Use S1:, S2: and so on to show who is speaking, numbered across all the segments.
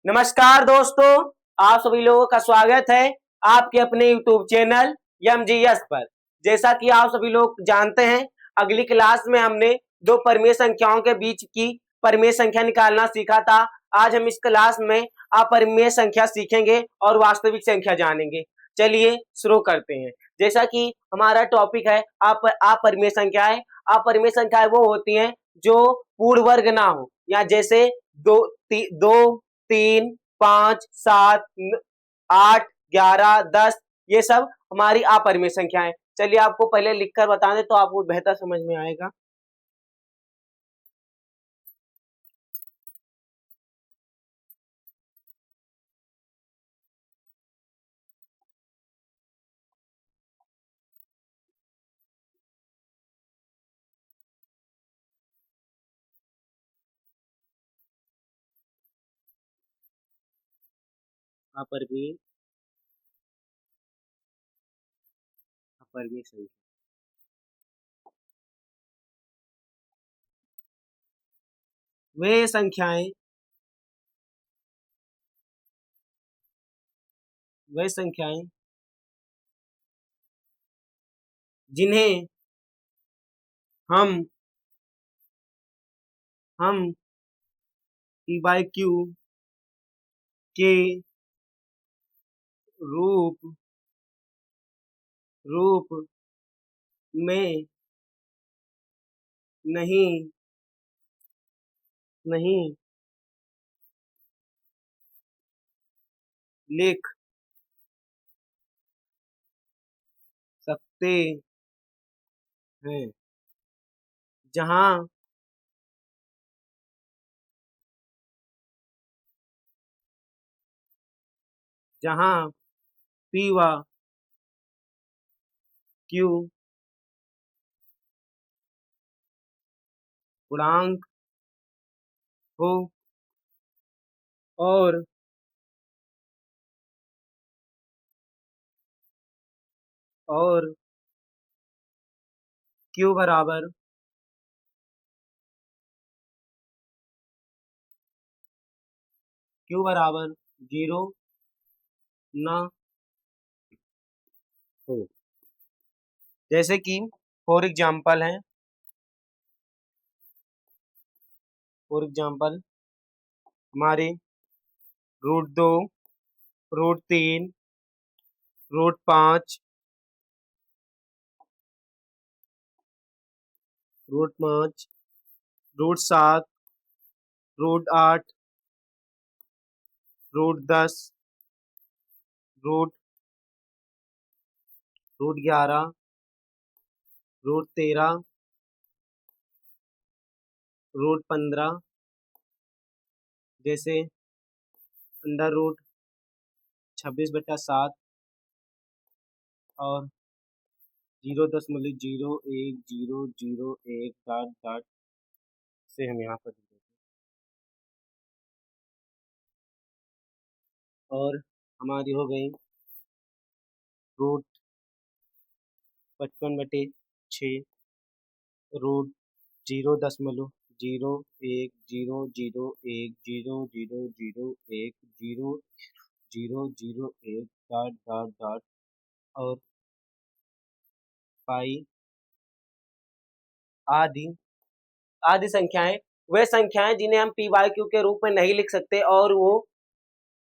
S1: नमस्कार दोस्तों, आप सभी लोगों का स्वागत है आपके अपने YouTube चैनल MGS पर। जैसा कि आप सभी लोग जानते हैं, अगली क्लास में हमने दो परिमेय संख्याओं के बीच की परिमेय संख्या निकालना सीखा था। आज हम इस क्लास में अपरिमेय संख्या सीखेंगे और वास्तविक संख्या जानेंगे। चलिए शुरू करते हैं। जैसा कि हमारा टॉपिक है अपरिमेय संख्याएं। अपरिमेय संख्याएं वो होती हैं जो पूर्ण वर्ग ना हो, या जैसे दो, 3, 5, 7, 8, 11, 10, ये सब हमारी अपरिमेय संख्याएं। चलिए आपको पहले लिखकर बता दें तो आपको बेहतर समझ में आएगा। अपरिमेय अपरिमेय संख्या वे संख्याएं जिन्हें हम P बाई क्यू के रूप में नहीं लिख सकते हैं, जहां P व Q पूर्णांक हो और Q बराबर 0 न हो। जैसे कि फॉर एग्जाम्पल हमारे √2, √3, √5, √7, √8, √10, √11, √13, √15, जैसे √26/7 और 0.01001 से हम यहाँ पर देते हैं। और हमारी हो गई √55/6, √0.01000100001 और पाई आदि संख्याएं वे संख्याएं जिन्हें हम P बाई क्यू के रूप में नहीं लिख सकते और वो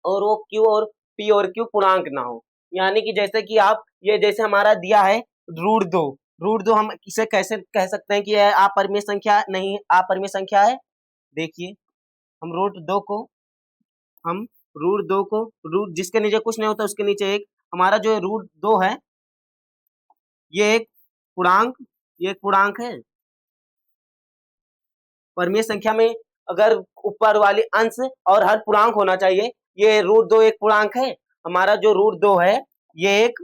S1: Q और P और Q पूर्णांक ना हो। यानी कि जैसे कि आप ये जैसे हमारा दिया है √2 हम इसे कैसे कह सकते हैं कि यह अपरिमेय संख्या नहीं, अपरिमेय संख्या है। देखिए हम √2 को रूट जिसके नीचे कुछ नहीं होता उसके नीचे एक, हमारा जो √2 है ये एक पूर्णांक है। परिमेय संख्या में अगर ऊपर वाले अंश और हर पूर्णांक होना चाहिए। ये √2 एक पूर्णांक है। हमारा जो √2 है ये एक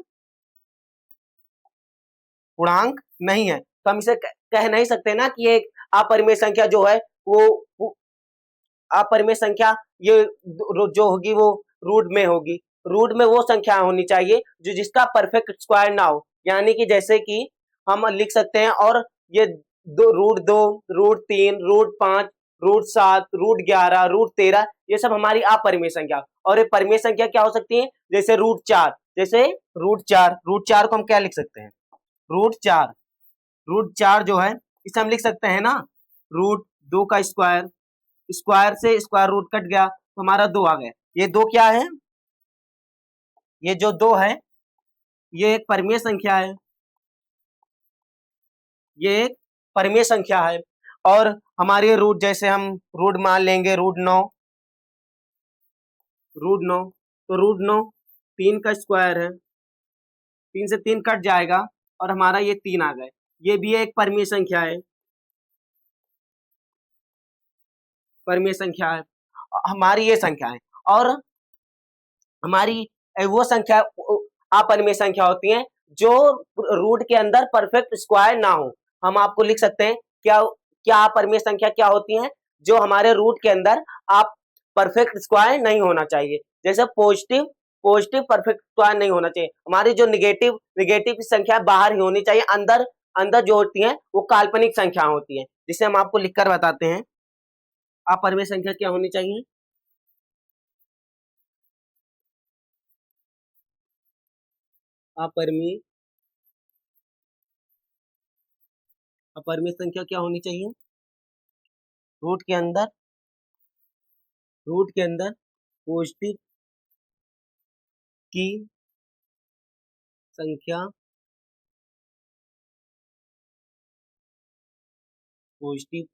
S1: पूर्णांक नहीं है, तो हम इसे कह नहीं सकते ना कि एक अपरिमेय संख्या जो है वो अपरिमेय संख्या ये जो होगी वो रूट में होगी। रूट में वो संख्या होनी चाहिए जो जिसका परफेक्ट स्क्वायर ना हो। यानी कि जैसे कि हम लिख सकते हैं और ये √2, √3, √5 √7, √11, √13, ये सब हमारी अपरिमेय संख्या। और ये परिमेय संख्या क्या हो सकती है, जैसे √4, जैसे √4 को हम क्या लिख सकते हैं, √4 जो है इसे हम लिख सकते हैं ना, √2 का स्क्वायर, स्क्वायर से स्क्वायर रूट कट गया तो हमारा 2 आ गया। ये 2 क्या है, ये जो 2 है ये एक परिमेय संख्या है, ये एक परिमेय संख्या है। और हमारी रूट, जैसे हम रूट मान लेंगे √9, तो √9 3 का स्क्वायर है, 3 से 3 कट जाएगा और हमारा ये 3 आ गए। ये भी एक परिमेय संख्या है, परिमेय संख्या है हमारी ये संख्या है। और हमारी वो संख्या अपरिमेय संख्या होती है जो रूट के अंदर परफेक्ट स्क्वायर ना हो। हम आपको लिख सकते हैं क्या क्या अपरिमेय संख्या क्या होती है, जो हमारे रूट के अंदर आप परफेक्ट स्क्वायर नहीं होना चाहिए। जैसे पॉजिटिव परफेक्ट स्क्वायर नहीं होना चाहिए। हमारी जो निगेटिव की संख्या बाहर ही होनी चाहिए, अंदर जो होती है वो काल्पनिक संख्या होती है, जिसे हम आपको लिखकर बताते हैं। अपरिमेय संख्या क्या होनी चाहिए, अपरिमेय संख्या क्या होनी चाहिए, रूट के अंदर पॉजिटिव की संख्या, पॉजिटिव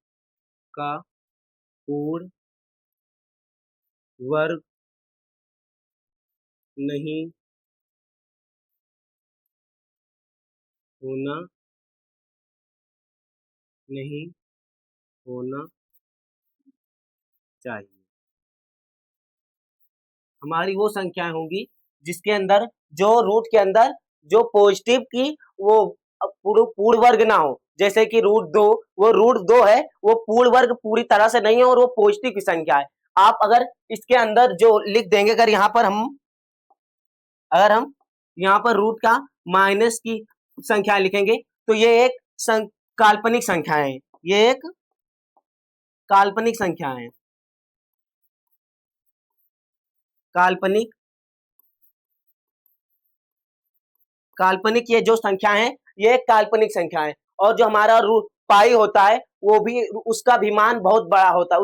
S1: का पूर्ण वर्ग नहीं होना चाहिए। हमारी वो संख्याएं होंगी जिसके अंदर, जो रूट के अंदर जो पॉजिटिव की वो पूर्ण वर्ग ना हो। जैसे कि √2, वो √2 है, वो पूर्ण वर्ग पूरी तरह से नहीं है और वो पॉजिटिव की संख्या है। आप अगर इसके अंदर जो लिख देंगे, अगर यहाँ पर रूट का माइनस की संख्या लिखेंगे तो ये एक काल्पनिक संख्या है, ये एक काल्पनिक संख्या है, काल्पनिक ये जो संख्या है ये एक काल्पनिक संख्या है। और जो हमारा रूट पाई होता है वो भी, उसका भी मान बहुत बड़ा होता है,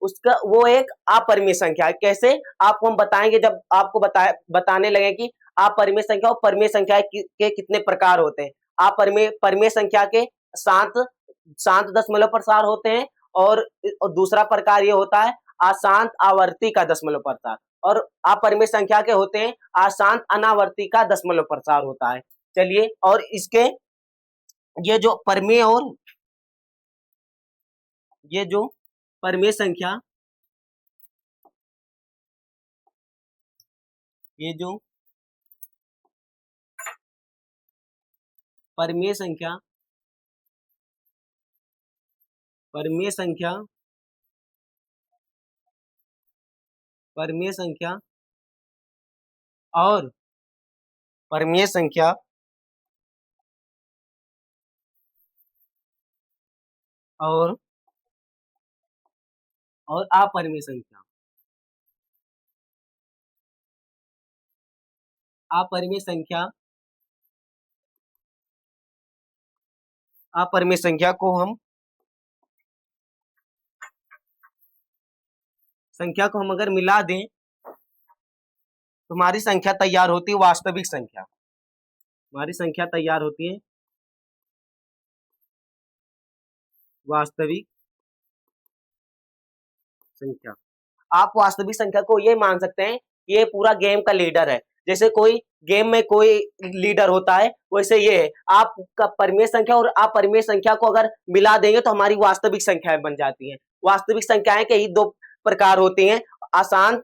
S1: उसका वो एक अपरिमेय संख्या है। कैसे, आपको हम बताएंगे जब आपको बताने लगे कि अपरिमेय संख्या और परिमेय संख्या के कितने प्रकार होते हैं। परिमेय संख्या के शांत दशमलव प्रसार होते हैं, और दूसरा प्रकार ये होता है अशांत आवर्ती का दशमलव प्रसार। और अपरिमेय संख्या के होते हैं अशांत अनावर्ती का दशमलव प्रसार होता है। चलिए, और इसके ये जो परिमेय और ये जो परिमेय संख्या, ये जो परिमेय संख्या परिमेय संख्या और परिमेय संख्या और अपरिमेय संख्या, अपरिमेय संख्या को हम अगर मिला दें तो हमारी संख्या तैयार होती है वास्तविक संख्या। हमारी संख्या तैयार होती है वास्तविक संख्या। आप वास्तविक संख्या को ये मान सकते हैं कि ये पूरा गेम का लीडर है। जैसे कोई गेम में कोई लीडर होता है, वैसे ये है। आपका परिमेय संख्या और अपरिमेय संख्या को अगर मिला देंगे तो हमारी वास्तविक संख्याएं बन जाती हैं। वास्तविक संख्याएं के ही 2 प्रकार होती हैं, अशांत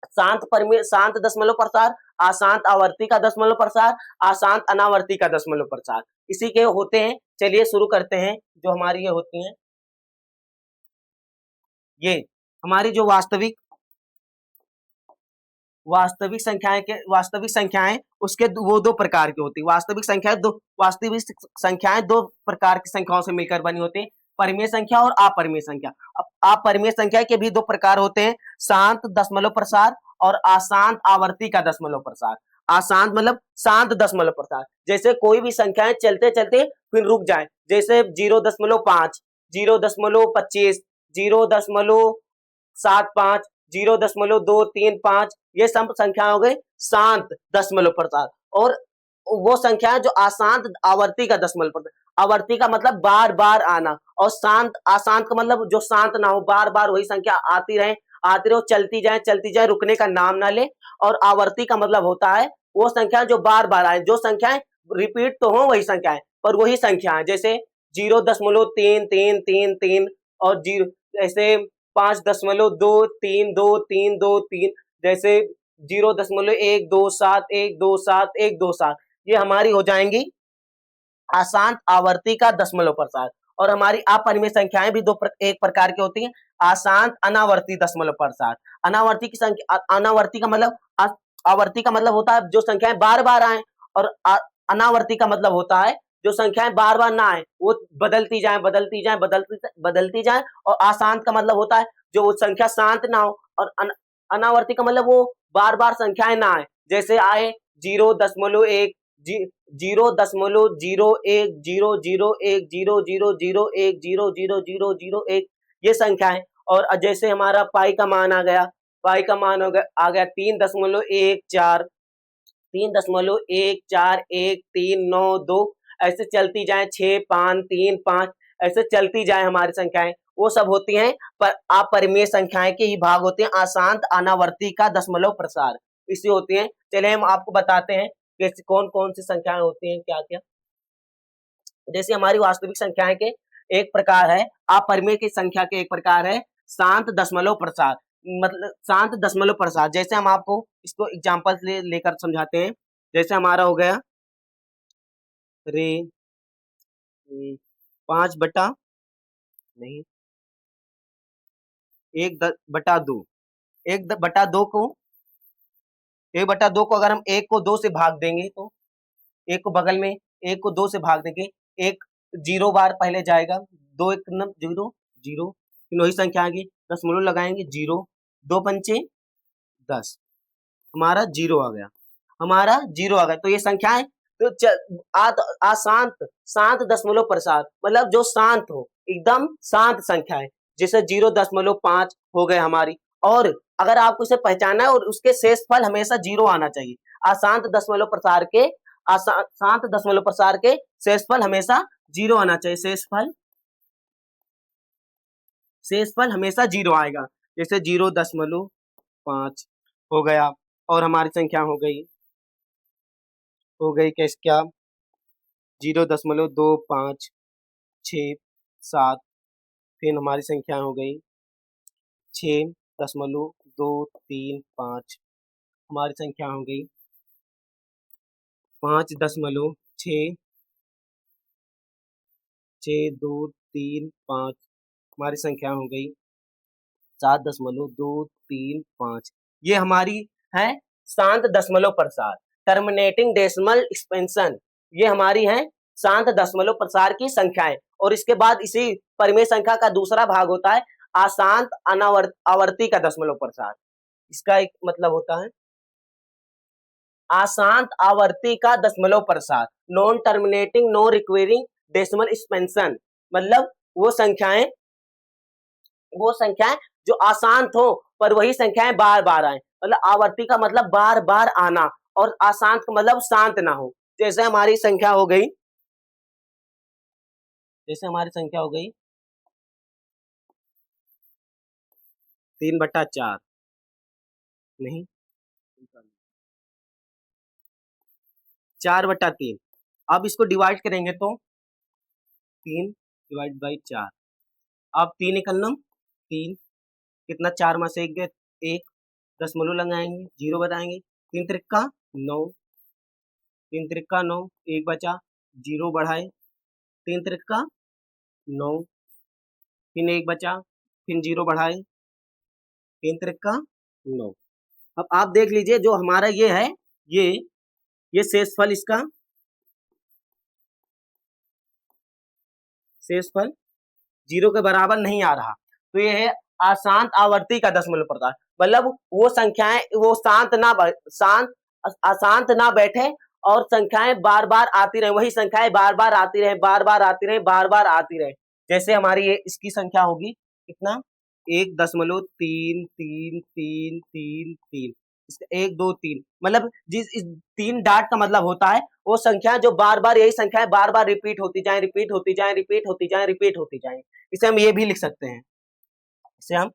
S1: शांत दशमलव प्रसार, अशांत आवर्ती का दशमलव प्रसार, अशांत अनावर्ती का दशमलव प्रसार, इसी के होते हैं। चलिए शुरू करते हैं। जो हमारी ये होती हैं, ये हमारी जो वास्तविक संख्याएं उसके वो 2 प्रकार की होती है। वास्तविक संख्याएं 2 प्रकार की संख्याओं से मिलकर बनी होती है। परिमेय संख्या और अपरिमेय संख्या। अब अपरिमेय संख्या के भी दो प्रकार होते हैं, शांत दशमलव प्रसार और अशांत आवर्ती का दशमलव प्रसार। अशांत मतलब शांत दशमलव प्रसार, जैसे कोई भी संख्याएं चलते चलते फिर रुक जाए, जैसे 0.5, 0.25, 0.75, 0.235, ये सब संख्या हो गई शांत दशमलव प्रसार। और वो संख्या जो अशांत आवर्ती का दशमलव प्रसार, आवर्ती का मतलब बार बार आना, और शांत अशांत का मतलब जो शांत ना हो, बार बार वही संख्या आती रहे, चलती जाए, रुकने का नाम ना ले। और आवर्ती का मतलब होता है वो संख्या जो बार बार आए, जो संख्याएं रिपीट तो हो वही संख्याएं, पर वही संख्या है, जैसे 0.333 और जीरो, ऐसे 5.23232, जैसे 0.127 ये हमारी हो जाएंगी अशांत आवर्ती का दशमलव प्रसार। और हमारी अपरिमेय संख्याएं भी एक प्रकार की होती हैं, अशांत अनावर्ती दशमलव प्रसार। अनावर्ती की संख्या, अनावर्ती का मतलब, आवर्ती का मतलब होता है जो संख्याएं बार बार आए, और अनावर्ती का मतलब होता है जो संख्याएं बार बार ना आए, वो बदलती जाए। और अशांत का मतलब होता है जो वो संख्या शांत ना हो, और अनावर्ती का मतलब वो बार बार संख्याएं ना आए, जैसे आए 0.1, 0.1, ये संख्याएं। और जैसे हमारा पाई का मान आ गया, पाई का मान आ गया 3.14, ऐसे चलती जाए, 6, 5, 3, 5, ऐसे चलती जाए हमारी संख्याएं, वो सब होती हैं पर अपरिमेय संख्याएं के ही भाग होते हैं, अशांत अनावर्ती का दशमलव प्रसार इसी होती हैं। चलिए हम आपको बताते हैं कि कौन कौन सी संख्याएं होती हैं, क्या क्या। जैसे हमारी वास्तविक संख्याएं के एक प्रकार है, अपरिमेय की संख्या के एक प्रकार है शांत दशमलव प्रसार, मतलब शांत दशमलव प्रसार। जैसे हम आपको इसको एग्जांपल लेकर समझाते हैं, जैसे हमारा हो गया 5 नहीं 1/2, 1/2 को अगर हम 1 को 2 से भाग देंगे तो, एक को बगल में, 1 को 2 से भाग देंगे, एक 0 बार पहले जाएगा, 2 1 0 0, फिर वही संख्या आएगी, दशमलव लगाएंगे 0, 2 पंचे 10, हमारा 0 आ गया, तो ये संख्याएं तो शांत दशमलव प्रसार मतलब जो शांत हो, एकदम शांत संख्या है, जैसे 0.5 हो गए हमारी। और अगर आपको इसे पहचानना है, और उसके शेषफल हमेशा 0 आना चाहिए, अशांत दशमलव प्रसार के शेषफल हमेशा 0 आना चाहिए, शेषफल हमेशा 0 आएगा, जैसे 0.5 हो गया। और हमारी संख्या हो गई कैसे, क्या 0.256 फिर हमारी संख्या हो गई 6.235, हमारी संख्या हो गई 5.6235, हमारी संख्या हो गई 7.235। ये हमारी है शांत दशमलव प्रसार, टर्मिनेटिंग डेसिमल एक्सपेंशन, ये हमारी है शांत दशमलव प्रसार की संख्याएं। और इसके बाद इसी परिमेय संख्या का दूसरा भाग होता है अशांत आवर्ती का दशमलव प्रसार। इसका एक मतलब होता है अशांत आवर्ती का दशमलव प्रसार, non terminating non recurring decimal expansion, मतलब वो संख्याएं जो अशांत हो पर वही संख्याएं बार बार आए, मतलब आवर्ती का मतलब बार बार आना, और अशांत का मतलब शांत ना हो। जैसे हमारी संख्या हो गई 3/4, नहीं 4/3। अब इसको डिवाइड करेंगे तो 3/4, अब 3 निकलना 3, कितना 4 में से 1 गए 1, दशमलव लगाएंगे 0 बताएंगे, 3 त्रिका 9, 1 बचा 0 बढ़ाए 3 त्रिका 9, फिर 1 बचा, फिर 0 बढ़ाए 3 त्रिका 9। अब आप देख लीजिए जो हमारा ये है, ये शेषफल, इसका शेषफल जीरो के बराबर नहीं आ रहा, तो ये है अशांत आवर्ती का दशमलव प्रसार। मतलब वो संख्याएं वो शांत अशांत ना बैठे और संख्याएं बार बार आती रहे, वही संख्याएं बार बार आती रहे, बार बार आती रहे, बार बार आती रहे। जैसे हमारी ये इसकी संख्या होगी कितना, 1.33333, एक दो तीन, मतलब जिस इस 3 डॉट का मतलब होता है वो संख्या जो बार बार, यही संख्याएं बार बार रिपीट होती जाए, रिपीट होती जाए, रिपीट होती जाए, रिपीट होती जाए। इसे हम ये भी लिख सकते हैं, इसे हम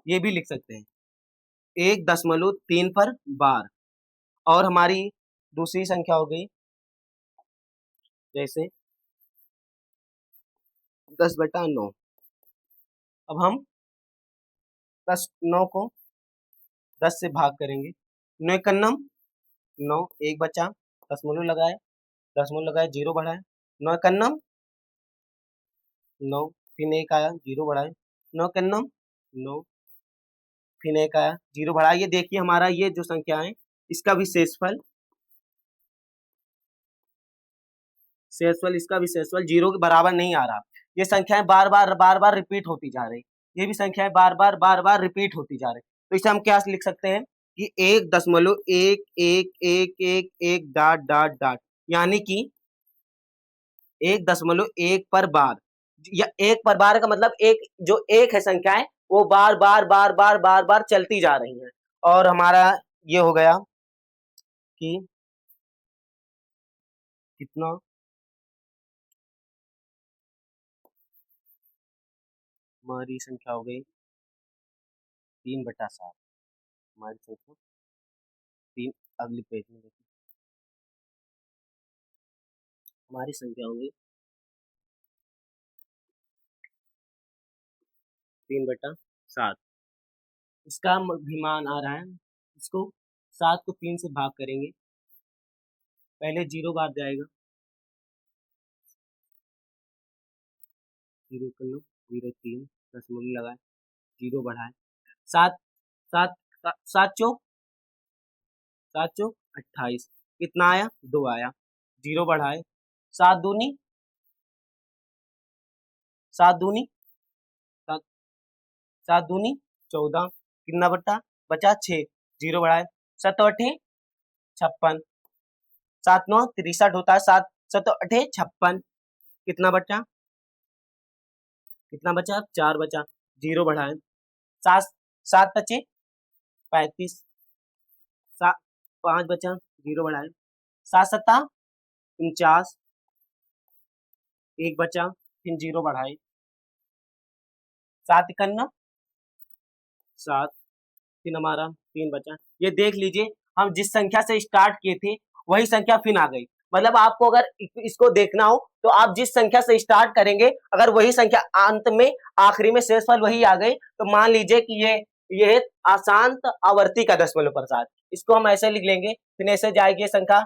S1: ये भी लिख सकते हैं 1.3 पर बार। और हमारी दूसरी संख्या हो गई जैसे 10/9। अब हम 9 को 10 से भाग करेंगे, 9 कन्नम 9, एक बचा, दशमलव लगाए, जीरो बढ़ाए, 9 कन्नम 9, फिर एक आया, जीरो बढ़ाए, 9 कन्नम 9, फिर एक आया, जीरो बढ़ाए। ये देखिए हमारा ये जो संख्या है इसका विशेषफल इसका विशेषफल जीरो के बराबर नहीं आ रहा। ये संख्याएं बार बार रिपीट होती जा रही, ये भी संख्याएं बार बार रिपीट होती जा रही। तो इसे हम क्या लिख सकते हैं कि 1.11111 डॉट डॉट डॉट, यानी कि 1.1 पर बार, या एक पर बार का मतलब एक जो एक है संख्याएं वो बार बार चलती जा रही हैं। और हमारा ये हो गया कि कितना, हमारी संख्या हो गई 3/7। हमारी संख्या 3, अगले पेज में देखिए हमारी संख्या होगी 3/7। इसका भी मान आ रहा है, इसको 7 को 3 से भाग करेंगे, पहले जीरो बार जाएगा, जीरो कर लो, 0.3 दशमलव लगाए, जीरो बढ़ाए, 7 7 7 चौक 28, कितना आया, 2 आया, जीरो बढ़ाए, 7 दूनी 7 दूनी 7 दूनी 14, कितना बचा 6, जीरो बढ़ाए, 7 8 56, 7 9 63 होता है, 7 7 8 56, कितना बचा 4 बचा, जीरो बढ़ाए, 7 7 बचे 35, 5 बचा, जीरो बढ़ाए, 7 7 49, एक बचा, फिर जीरो बढ़ाए, 7 51 7, फिर हमारा 3 बचा। ये देख लीजिए हम जिस संख्या से स्टार्ट किए थे वही संख्या फिर आ गई। मतलब आपको अगर इसको देखना हो तो आप जिस संख्या से स्टार्ट करेंगे अगर वही संख्या अंत में आखिरी में शेषफल वही आ गई तो मान लीजिए कि ये अशांत आवर्ती का दशमलव प्रसार। इसको हम ऐसे लिख लेंगे, फिर ऐसे जाएगी संख्या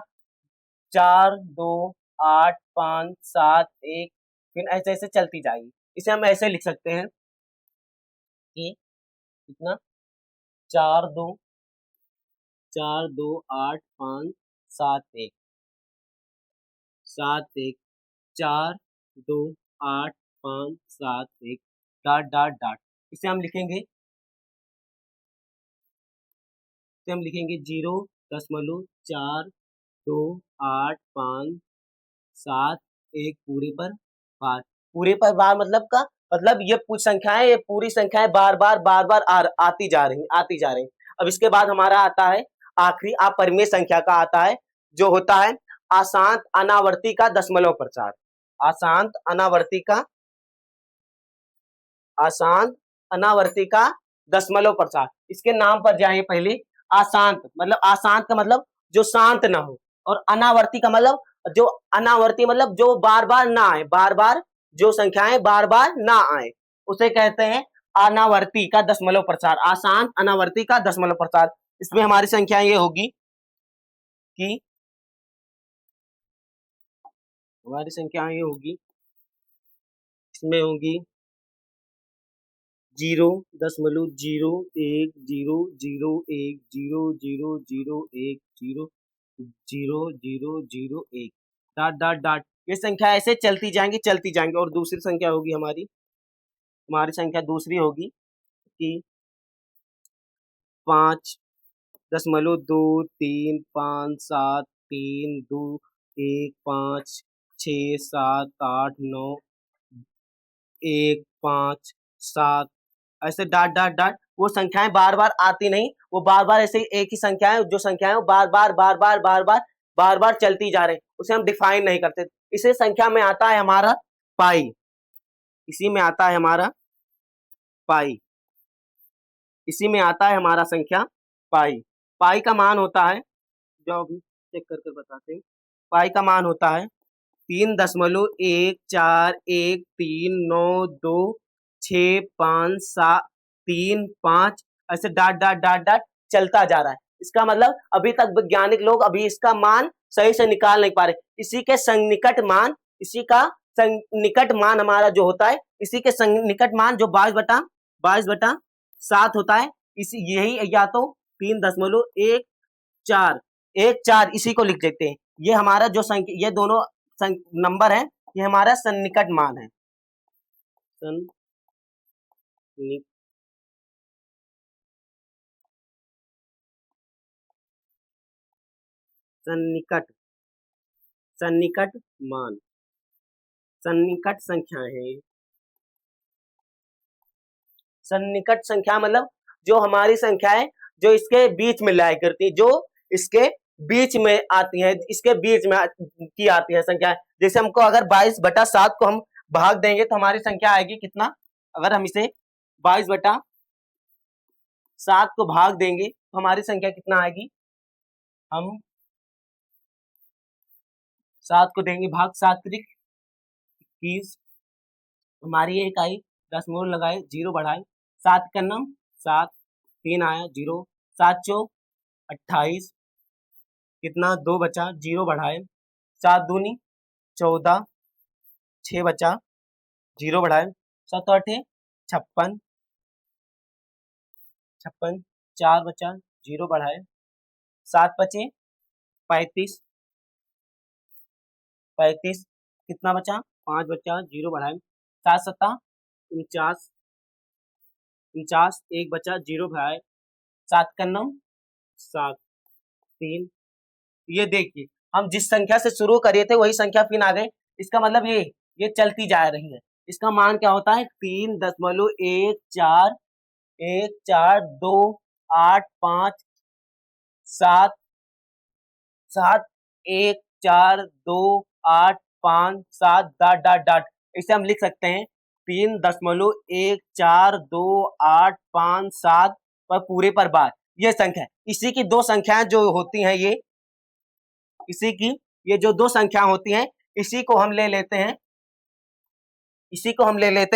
S1: 4 2 8 5 7 1, फिर ऐसे ऐसे चलती जाएगी। इसे हम ऐसे लिख सकते हैं कि कितना 4 2 8 5 7 1 7 1 4 2 8 5 7 1 डॉट डॉट डॉट। इसे हम लिखेंगे 0.42851 पूरे पर बार। पूरे पर बार मतलब का मतलब ये पूरी संख्याएं बार बार आती जा रही। अब इसके बाद हमारा आता है आखिरी अपरिमेय संख्या का आता है जो होता है अशांत अनावर्ती का दशमलव प्रसार। अशांत अनावर्ती का दशमलव प्रसार। इसके नाम पर जाइए पहले। अशांत का मतलब जो शांत ना हो, और अनावर्ती का मतलब जो अनावर्ती मतलब जो बार बार ना आए, बार बार जो संख्याएं बार बार ना आए उसे कहते हैं अनावर्ती का दशमलव प्रसार। अशांत अनावर्ती का दशमलव प्रसार। इसमें हमारी संख्या ये होगी कि इसमें होगी 0.001001000100001 डॉट डॉट डॉट। ये संख्या ऐसे चलती जाएंगी और दूसरी संख्या होगी हमारी हमारी संख्या दूसरी होगी कि 5.3, 2, 1, 5, 7, 8, 9, 1, 5, 7 ऐसे डॉट डॉट डॉट। वो संख्याएं बार बार आती नहीं, वो बार बार ऐसे एक ही संख्याएं, जो संख्याएं वो बार बार बार बार बार बार बार बार चलती जा रही, उसे हम डिफाइन नहीं करते। इसी संख्या में आता है हमारा पाई, इसी में आता है हमारा पाई, इसी में आता है हमारा संख्या पाई। पाई का मान होता है, जो अभी चेक करके बताते हैं, पाई का मान होता है 3.141326573 5 ऐसे डॉट डॉट डॉट डॉट चलता जा रहा है। इसका मतलब अभी तक वैज्ञानिक लोग अभी इसका मान सही से निकाल नहीं पा रहे। इसी के सन्निकट मान, इसी का सन्निकट मान हमारा जो होता है, इसी के सन्निकट मान जो 22/7 होता है, इसी यही या तो 3.14 इसी को लिख देते हैं। ये हमारा जो संख्या, ये दोनों नंबर है, ये हमारा सन्निकट मान है। सन्निकट सन्निकट मान, सन्निकट संख्या है। सन्निकट संख्या मतलब जो हमारी संख्या है जो इसके बीच में लाया करती है, जो इसके बीच में आती है, इसके बीच में की आती है संख्या। जैसे हमको अगर 22/7 को हम भाग देंगे तो हमारी संख्या आएगी कितना, अगर हम इसे 22/7 को भाग देंगे तो हमारी संख्या कितना आएगी, हम 7 को देंगे भाग 7 × 21, हमारी एक आई, 10 मोड़ लगाए, 0 बढ़ाए, 7 का नम 7, 3 आया 0, 7 चौक 28, कितना 2 बचा, 0 बढ़ाए, 7 दूनी 14, 6 बचा, 0 बढ़ाए, 7 8 56, 4 बचा, 0 बढ़ाए, 7 बचे 35, कितना बचा, 5 बचा, 0 बढ़ाए, 7 7 49, 1 बचा, 0 बढ़ाए, 7 का नम 7, 3। ये देखिए हम जिस संख्या से शुरू करे थे वही संख्या फिर आ गई। इसका मतलब ये चलती जा रही है। इसका मान क्या होता है, 3.1414285 डॉट डॉट डॉट। इसे हम लिख सकते हैं 3.14285 पर पूरे पर बार ये संख्या है। इसी की दो संख्याएं जो होती हैं, इसी की ये जो दो संख्या होती हैं, इसी को हम ले लेते हैं,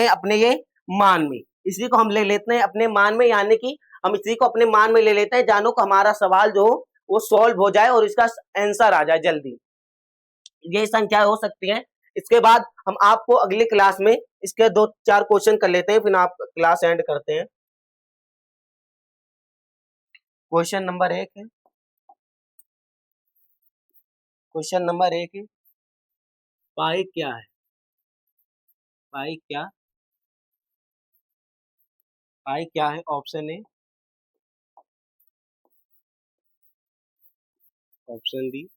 S1: अपने ये मान में, इसी को हम ले लेते हैं अपने मान में, यानी कि हम इसी को अपने मान में ले लेते हैं, जानो को हमारा सवाल जो हो वो सॉल्व हो जाए और इसका आंसर आ जाए जल्दी। ये संख्या हो सकती है। इसके बाद हम आपको अगली क्लास में इसके 2-4 क्वेश्चन कर लेते हैं, फिर आप क्लास एंड करते हैं। क्वेश्चन नंबर 1 है, क्वेश्चन नंबर 1 है, पाई क्या है, पाई क्या है। Option A, option B,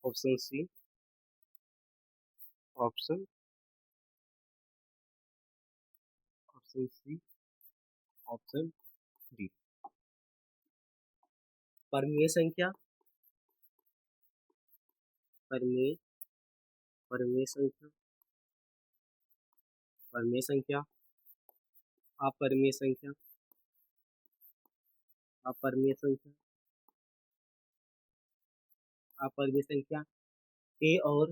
S1: option C, option C, option D. परमीय संख्या, परमीय संख्या, परमीय संख्या, अपरमीय संख्या, अपरमीय संख्या, अपरमीय संख्या। ए और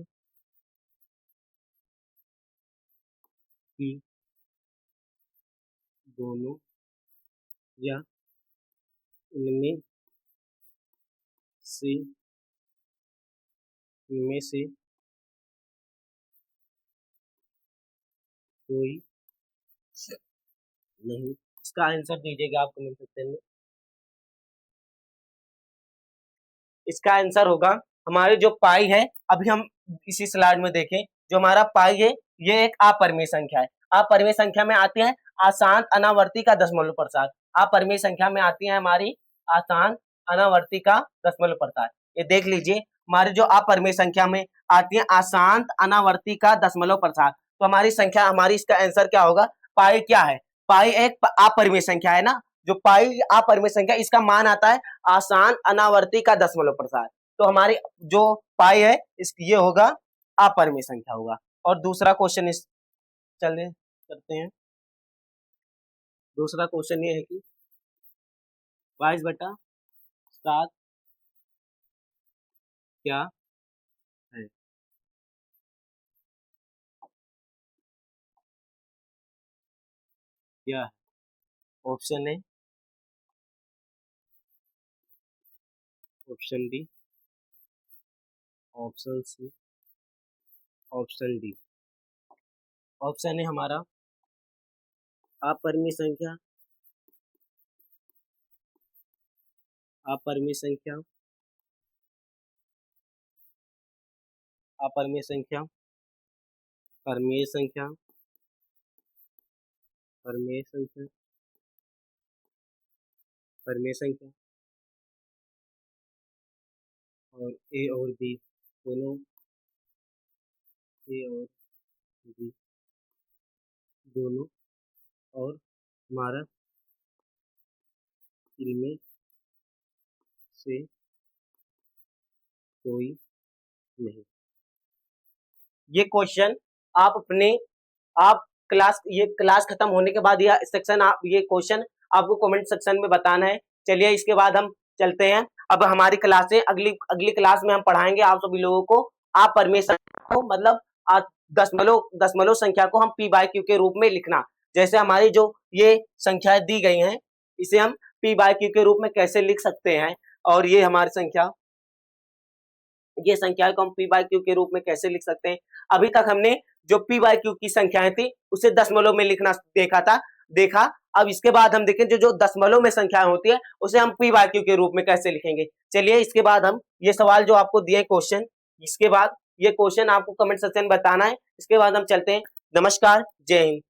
S1: बी दोनों या इनमें से कोई नहीं। इसका आंसर दीजिएगा आप कमेंट सेक्शन में। इसका आंसर होगा हमारी जो पाई है, अभी हम इसी स्लाइड में देखें, जो हमारा पाई है ये एक अपरमीय संख्या है। अपरिमेय संख्या में आती है अशांत अनावर्ती का दशमलव प्रसार। अपरिमेय संख्या में आती है हमारी अशांत अनावर्ती का दशमलव प्रसार। ये देख लीजिए हमारी जो अपरिमेय संख्या में आती है अशांत अनावर्ती का दशमलव प्रसार। तो हमारी संख्या, हमारी इसका आंसर क्या होगा? पाई क्या है? पाई एक अपरिमेय संख्या है ना, जो पाई अपरिमेय संख्या, इसका मान आता है अशांत अनावर्ती का दशमलव प्रसार। तो हमारी जो पाई है इस ये होगा अपरिमेय संख्या होगा। और दूसरा क्वेश्चन इस चलिए करते हैं। दूसरा क्वेश्चन ये है कि 22/7 क्या है? क्या है? Option A, option B, option C, option D. Option A हमारा अपरिमेय संख्या, अपरिमेय संख्या, अपरिमेय संख्या, परिमेय संख्या, परिमेय संख्या, परिमेय संख्या, और ए और बी दोनों, ए और बी दोनों, और हमारा इनमें से कोई नहीं। ये क्वेश्चन आप अपने ये क्लास खत्म होने के बाद या सेक्शन ये क्वेश्चन आपको कमेंट सेक्शन में बताना है। चलिए इसके बाद हम चलते हैं। अब हमारी क्लासें अगली क्लास में हम पढ़ाएंगे आप सभी लोगों को अपरिमेय संख्या को, मतलब दशमलव संख्या को हम p/q के रूप में लिखना। जैसे हमारी जो ये संख्याएं दी गई हैं इसे हम p/q के रूप में कैसे लिख सकते हैं, और ये हमारी संख्या, ये संख्याएं को हम p/q के रूप में कैसे लिख सकते हैं। अभी तक हमने जो p/q की संख्याएं थी उसे दशमलव में लिखना देखा। अब इसके बाद हम देखें जो दशमलव में संख्याएं होती है उसे हम p/q के रूप में कैसे लिखेंगे। चलिए इसके बाद हम ये सवाल जो आपको दिए क्वेश्चन, इसके बाद ये क्वेश्चन आपको कमेंट सेक्शन में बताना है। इसके बाद हम चलते हैं। नमस्कार, जय हिंद।